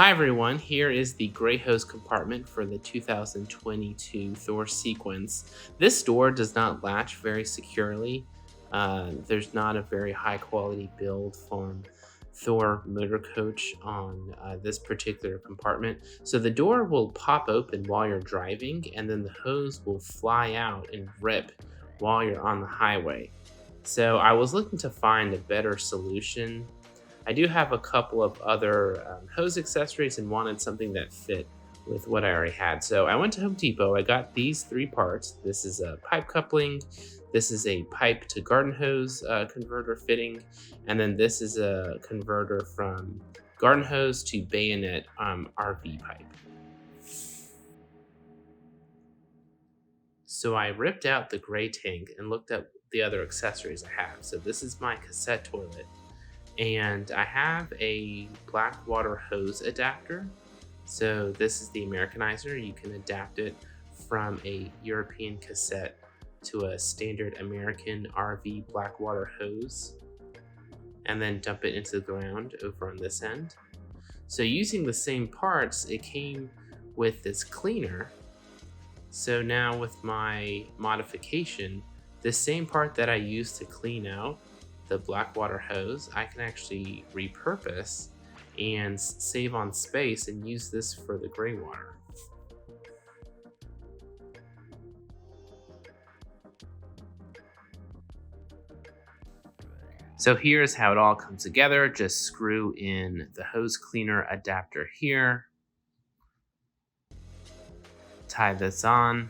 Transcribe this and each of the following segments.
Hi everyone, here is the gray hose compartment for the 2022 Thor Sequence. This door does not latch very securely. There's not a very high quality build from Thor Motor Coach on this particular compartment. So the door will pop open while you're driving, and then the hose will fly out and rip while you're on the highway. So I was looking to find a better solution. I do have a couple of other hose accessories and wanted something that fit with what I already had. So I went to Home Depot. I got these three parts. This is a pipe coupling. This is a pipe to garden hose converter fitting. And then this is a converter from garden hose to bayonet RV pipe. So I ripped out the gray tank and looked at the other accessories I have. So this is my cassette toilet. And I have a black water hose adapter. So this is the Americanizer. You can adapt it from a European cassette to a standard American RV black water hose, and then dump it into the ground over on this end. So using the same parts, it came with this cleaner. So now with my modification, the same part that I used to clean out the black water hose, I can actually repurpose and save on space and use this for the gray water. So here's how it all comes together. Just screw in the hose cleaner adapter here, tie this on,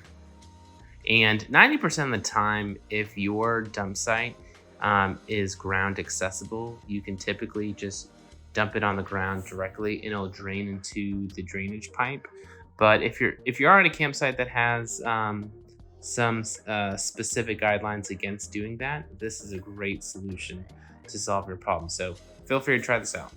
and 90% of the time, if your dump site is ground accessible, you can typically just dump it on the ground directly and it'll drain into the drainage pipe. But if you're on a campsite that has some specific guidelines against doing that, this is a great solution to solve your problem. So feel free to try this out.